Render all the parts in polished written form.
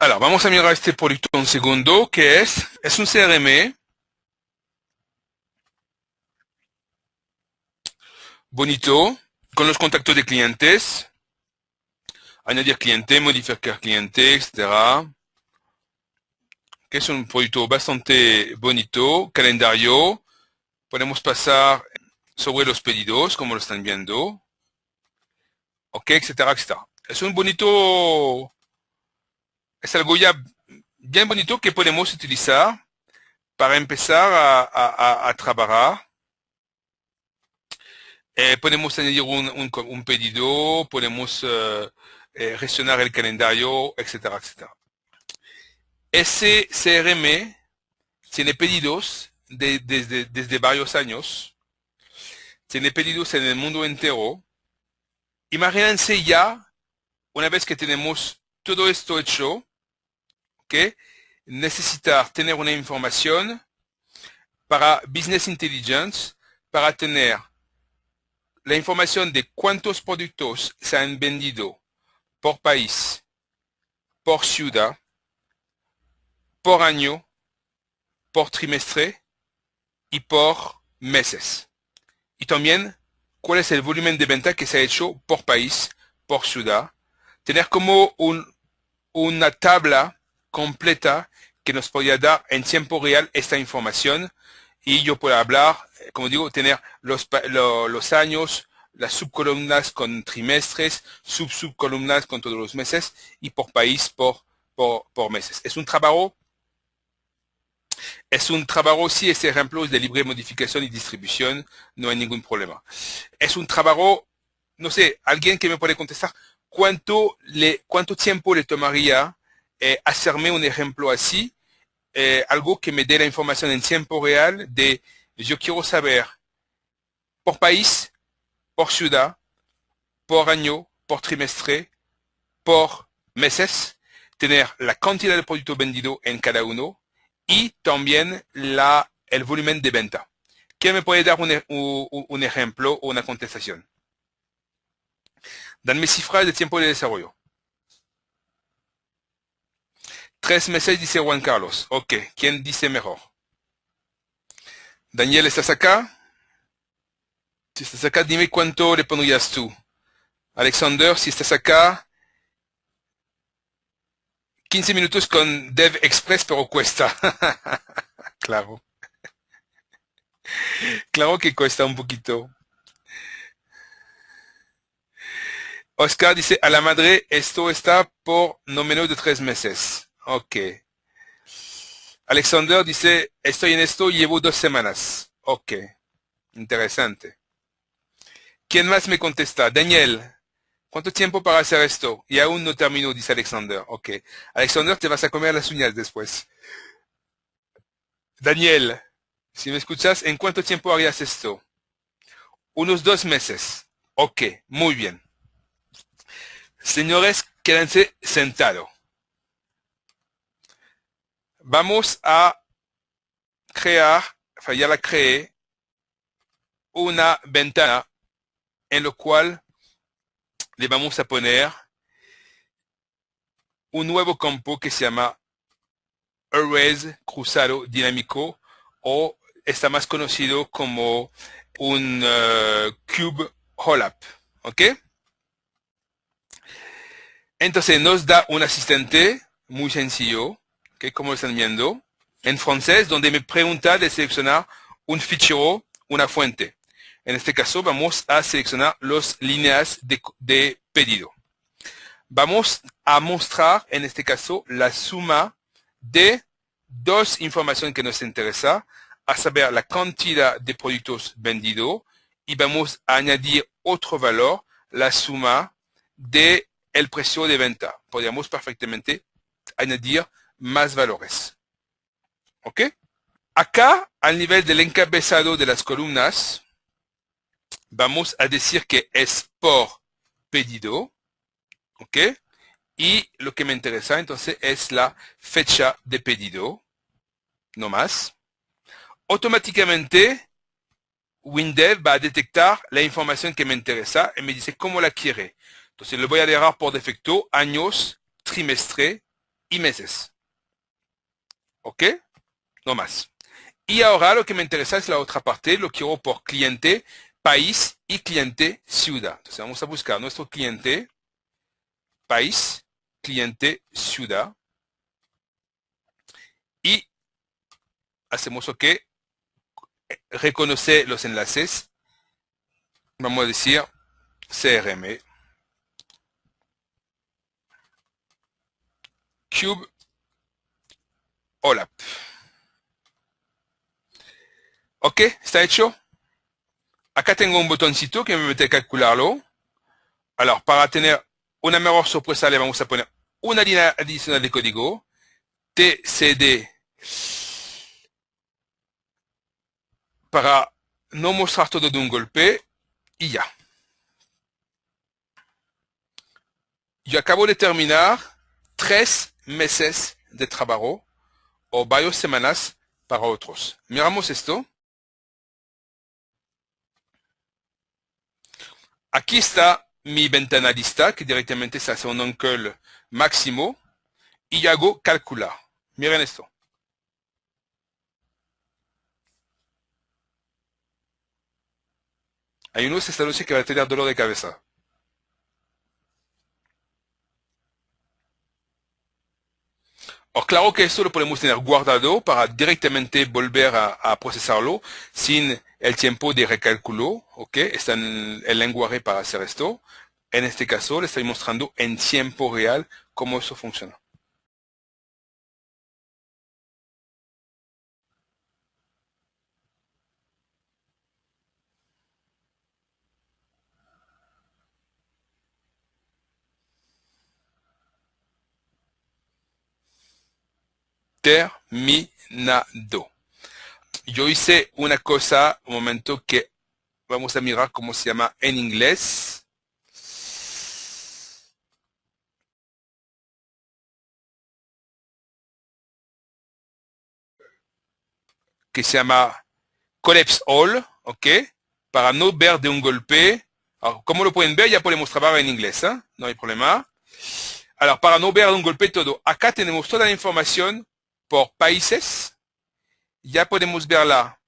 Alors, vamos a mirar este producto un segundo, que es un CRM bonito, con los contactos de clientes, añadir cliente, modificar cliente, etcétera. Que es un producto bastante bonito, calendario, podemos pasar sobre los pedidos, como lo están viendo, ok, etcétera, etcétera. Es un bonito, es algo ya bien bonito que podemos utilizar para empezar a trabajar. Podemos añadir un pedido, podemos gestionar el calendario, etcétera, etcétera. Ese CRM tiene pedidos desde varios años, tiene pedidos en el mundo entero. Imagínense ya, una vez que tenemos todo esto hecho, ¿okay? Necesitar tener una información para Business Intelligence, para tener la información de cuántos productos se han vendido por país, por ciudad, por año, por trimestre y por meses. Y también cuál es el volumen de venta que se ha hecho por país, por ciudad. Tener como una tabla completa que nos podría dar en tiempo real esta información y yo puedo hablar, como digo, tener los años, las subcolumnas con trimestres, subcolumnas con todos los meses y por país, por meses. Es un trabajo, si este ejemplo es de libre modificación y distribución, no hay ningún problema. Es un trabajo, no sé, alguien que me puede contestar, ¿cuánto tiempo le tomaría hacerme un ejemplo así? Algo que me dé la información en tiempo real de yo quiero saber por país, por ciudad, por año, por trimestre, por meses, tener la cantidad de productos vendidos en cada uno y también el volumen de venta. ¿Quién me puede dar un ejemplo o una contestación? Danme cifras de tiempo de desarrollo. 3 meses, dice Juan Carlos. Ok, ¿quién dice mejor? Daniel, ¿estás acá? Si estás acá, dime cuánto le pondrías tú. Alexander, si estás acá, 15 minutos con Dev Express, pero cuesta. Claro. Claro que cuesta un poquito. Oscar dice, a la madre, esto está por no menos de 3 meses. Ok. Alexander dice, estoy en esto, llevo 2 semanas. Ok. Interesante. ¿Quién más me contesta? Daniel, ¿cuánto tiempo para hacer esto? Y aún no termino, dice Alexander. Ok. Alexander, te vas a comer las uñas después. Daniel, si me escuchas, ¿en cuánto tiempo harías esto? Unos 2 meses. Ok, muy bien. Señores, quédense sentados. Vamos a crear, ya la creé, una ventana en la cual le vamos a poner un nuevo campo que se llama Arrays Cruzado Dinámico o está más conocido como un Cube Rollup. ¿Ok? Entonces nos da un asistente muy sencillo, ¿okay? Como lo están viendo, en francés, donde me pregunta de seleccionar un fichero, una fuente. En este caso vamos a seleccionar las líneas de pedido. Vamos a mostrar, en este caso, la suma de dos informaciones que nos interesa, a saber la cantidad de productos vendidos y vamos a añadir otro valor, la suma de el precio de venta. Podríamos perfectamente añadir más valores. ¿Ok? Acá, al nivel del encabezado de las columnas, vamos a decir que es por pedido. ¿Ok? Y lo que me interesa entonces es la fecha de pedido. No más. Automáticamente, WinDev va a detectar la información que me interesa y me dice cómo la quiere. Entonces le voy a dejar por defecto años, trimestre y meses. ¿Ok? No más. Y ahora lo que me interesa es la otra parte, lo quiero por cliente, país y cliente, ciudad. Entonces vamos a buscar nuestro cliente, país, cliente, ciudad. Y hacemos OK, reconoce los enlaces. Vamos a decir CRM, Cube, OLAP. OK, está hecho. Acá tengo un botoncito que me permite a calcularlo. Alors, para tener una mejor sorpresa, le vamos a poner una línea adicional de código. TCD para no mostrar todo de un golpe y ya. Yo acabo de terminar 3 meses de trabajo o varias semanas para otros. Miramos esto. Aquí está mi ventana lista que directamente se hace un encol máximo y yo hago calcular. Miren esto. Hay unos esta noche que van a tener dolor de cabeza. Claro que esto lo podemos tener guardado para directamente volver a procesarlo sin el tiempo de recálculo, ¿ok? Está en el lenguaje para hacer esto. En este caso, le estoy mostrando en tiempo real cómo eso funciona. Terminado. Yo hice una cosa, un momento que vamos a mirar cómo se llama en inglés. Que se llama Collapse All, ¿ok? Para no ver de un golpe. Alors, como lo pueden ver, ya podemos trabajar en inglés, ¿eh? No hay problema. Alors, para no ver de un golpe todo, acá tenemos toda la información por países. Ya podemos verla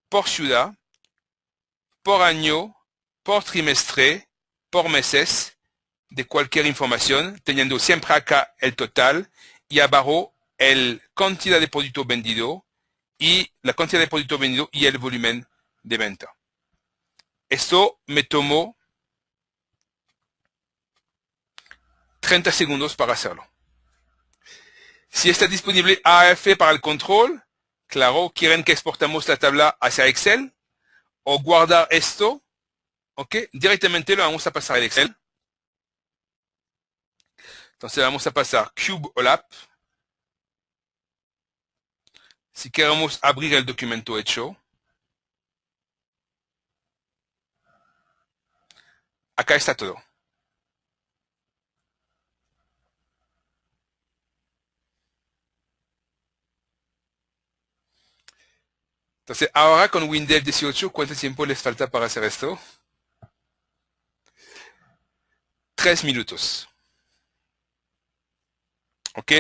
por ciudad, por año, por trimestre, por meses, de cualquier información, teniendo siempre acá el total y abajo el cantidad de producto vendido y la cantidad de producto vendido y el volumen de venta. Esto me tomó 30 segundos para hacerlo. Si está disponible AF para el control, claro, quieren que exportemos la tabla hacia Excel o guardar esto, ¿ok? Directamente lo vamos a pasar al Excel. Entonces vamos a pasar Cube OLAP. Si queremos abrir el documento hecho, acá está todo. Entonces, ahora con Windows 18, ¿cuánto tiempo les falta para hacer esto? 3 minutos. ¿Ok?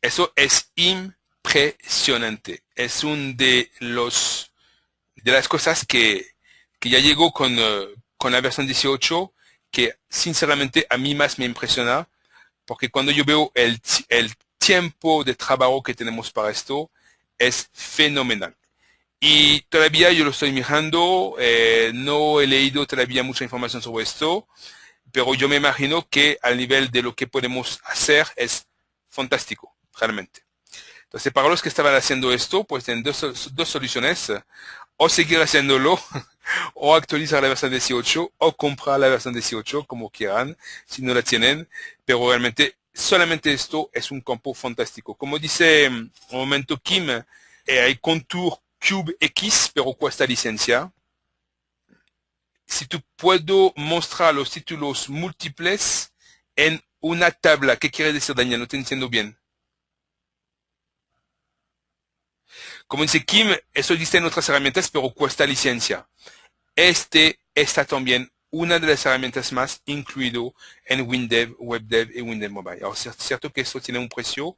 Eso es impresionante. Es un de las cosas que ya llegó con la versión 18, que sinceramente a mí más me impresiona, porque cuando yo veo el tiempo de trabajo que tenemos para esto, es fenomenal. Y todavía yo lo estoy mirando, no he leído todavía mucha información sobre esto, pero yo me imagino que al nivel de lo que podemos hacer es fantástico, realmente. Entonces, para los que estaban haciendo esto, pues tienen dos soluciones, o seguir haciéndolo, o actualizar la versión 18, o comprar la versión 18, como quieran, si no la tienen, pero realmente solamente esto es un campo fantástico. Como dice un momento Kim, hay Contour Cube X, pero cuesta licencia. Si tú puedo mostrar los títulos múltiples en una tabla, ¿qué quiere decir, Daniel? No te entiendo bien. Como dice Kim, eso existe en otras herramientas, pero cuesta licencia. Este está también una de las herramientas más incluido en WinDev, WebDev y WinDev Mobile. Ahora, es cierto que esto tiene un precio,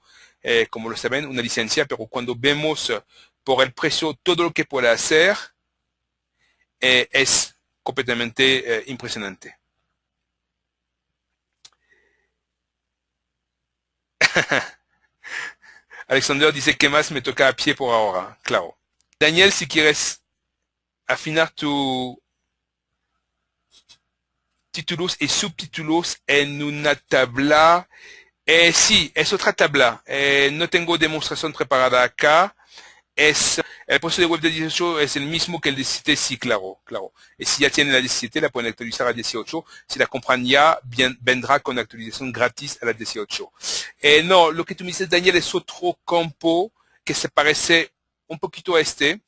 como lo saben, una licencia, pero cuando vemos por el precio todo lo que puede hacer, es completamente impresionante. Alexander dice que más me toca a pie por ahora, claro. Daniel, si quieres afinar tu títulos y subtítulos en una tabla, sí, es otra tabla. No tengo demostración preparada acá. Es el proceso de web de 18 es el mismo que el 17, sí, claro, claro. Y si ya tienen la 17, la pueden actualizar a 18. Si la compran ya, bien, vendrá con actualización gratis a la 18. No, lo que tú me dices, Daniel, es otro campo que se parece un poquito a este.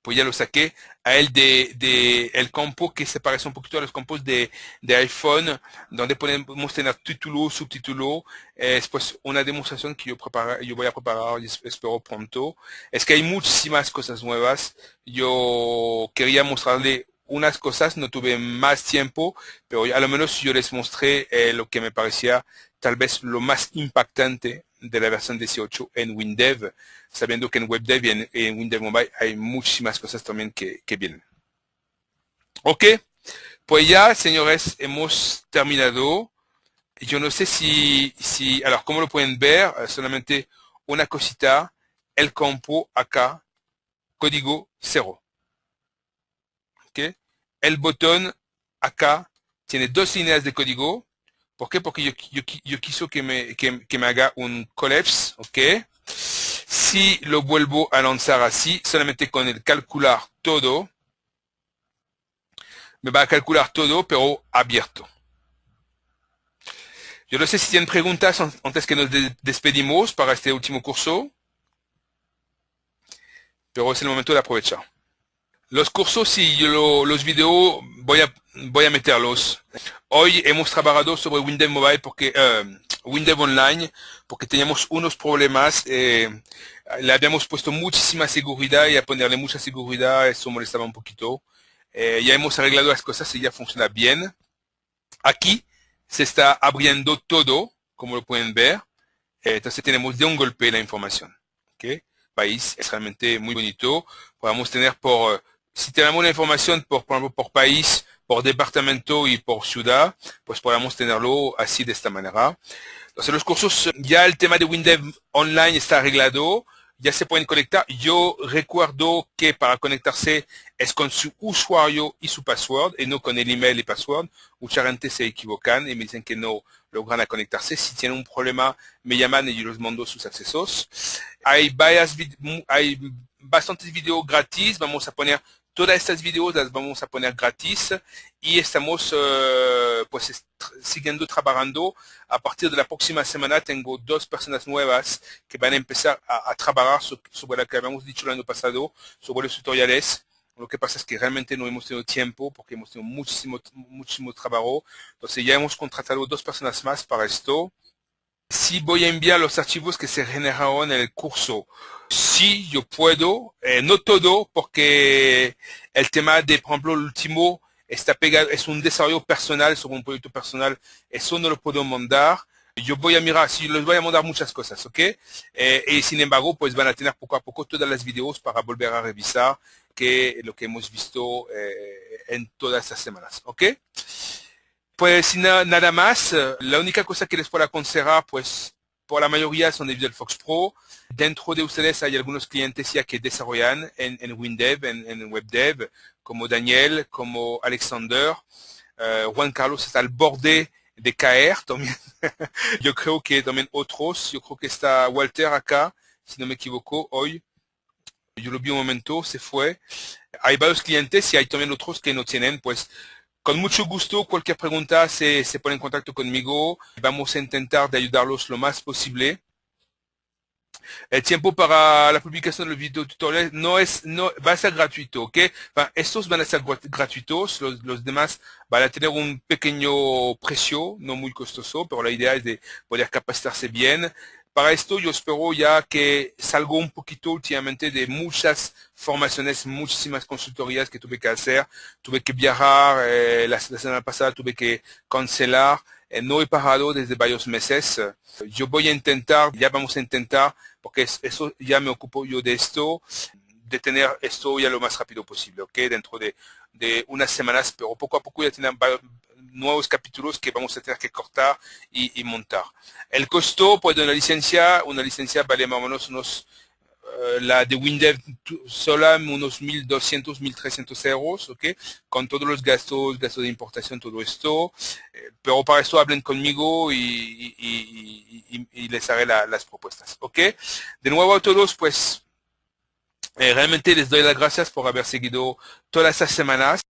Pues ya lo saqué a él de el campo que se parece un poquito a los campos de iPhone, donde podemos tener título, subtítulo. Es pues una demostración que yo voy a preparar y espero pronto. Es que hay muchísimas cosas nuevas. Yo quería mostrarle unas cosas, no tuve más tiempo, pero a lo menos yo les mostré lo que me parecía tal vez lo más impactante de la versión 18 en WinDev, sabiendo que en WebDev y en WinDev Mobile hay muchísimas cosas también que vienen. Ok, pues ya, señores, hemos terminado. Yo no sé alors, como lo pueden ver, solamente una cosita, el campo acá, código 0. Ok, el botón acá tiene 2 líneas de código. ¿Por qué? Porque yo quiso que me haga un collapse, ¿ok? Si lo vuelvo a lanzar así, solamente con el calcular todo, me va a calcular todo, pero abierto. Yo no sé si tienen preguntas antes que nos despedimos para este último curso, pero es el momento de aprovechar. Los cursos, sí, los videos voy a meterlos. Hoy hemos trabajado sobre WinDev Mobile WinDev Online, porque teníamos unos problemas. Le habíamos puesto muchísima seguridad y a ponerle mucha seguridad eso molestaba un poquito. Ya hemos arreglado las cosas y ya funciona bien. Aquí se está abriendo todo, como lo pueden ver. Entonces tenemos de un golpe la información. ¿Okay? País es realmente muy bonito. Podemos tener si tenemos la información por ejemplo, por país, por departamento y por ciudad, pues podemos tenerlo así de esta manera. Entonces los cursos, ya el tema de WinDev Online está arreglado, ya se pueden conectar. Yo recuerdo que para conectarse es con su usuario y su password y no con el email y password. Mucha gente se equivocan y me dicen que no logran conectarse. Si tienen un problema, me llaman y yo les mando sus accesos. Hay bastantes videos gratis. Vamos a poner todas estas videos, las vamos a poner gratis y estamos pues siguiendo trabajando. A partir de la próxima semana tengo 2 personas nuevas que van a empezar a trabajar sobre lo que habíamos dicho el año pasado, sobre los tutoriales. Lo que pasa es que realmente no hemos tenido tiempo porque hemos tenido muchísimo trabajo. Entonces ya hemos contratado 2 personas más para esto. Si voy a enviar los archivos que se generaron en el curso, sí, yo puedo, no todo, porque el tema de, por ejemplo, el último está pegado, es un desarrollo personal sobre un proyecto personal, eso no lo puedo mandar. Yo voy a mirar, si les voy a mandar muchas cosas, ¿ok? Y sin embargo, pues van a tener poco a poco todas las videos para volver a revisar lo que hemos visto en todas estas semanas, ¿ok? Pues nada más, la única cosa que les puedo aconsejar, pues por la mayoría son de VisualFox Pro. Dentro de ustedes hay algunos clientes ya que desarrollan en WinDev, en WebDev, como Daniel, como Alexander. Juan Carlos está al borde de caer también. Yo creo que también otros, yo creo que está Walter acá, si no me equivoco, hoy. Yo lo vi un momento, se fue. Hay varios clientes y hay también otros que no tienen, pues con mucho gusto, cualquier pregunta se pone en contacto conmigo. Vamos a intentar de ayudarlos lo más posible. El tiempo para la publicación de los videotutoriales va a ser gratuito, ¿ok? Estos van a ser gratuitos, los demás van a tener un pequeño precio, no muy costoso, pero la idea es de poder capacitarse bien. Para esto yo espero ya que salgo un poquito últimamente de muchas formaciones, muchísimas consultorías que tuve que hacer. Tuve que viajar, la semana pasada tuve que cancelar. No he parado desde varios meses. Yo voy a intentar, ya vamos a intentar, porque eso ya me ocupo yo de esto, de tener esto ya lo más rápido posible, ¿ok? Dentro de unas semanas, pero poco a poco ya tienen nuevos capítulos que vamos a tener que cortar y montar. El costo pues, de una licencia vale más o menos la de Windev sola unos 1.200, 1.300 euros, ¿ok? Con todos los gastos de importación, todo esto. Pero para esto hablen conmigo y les haré las propuestas, ¿ok? De nuevo a todos, pues realmente les doy las gracias por haber seguido todas estas semanas.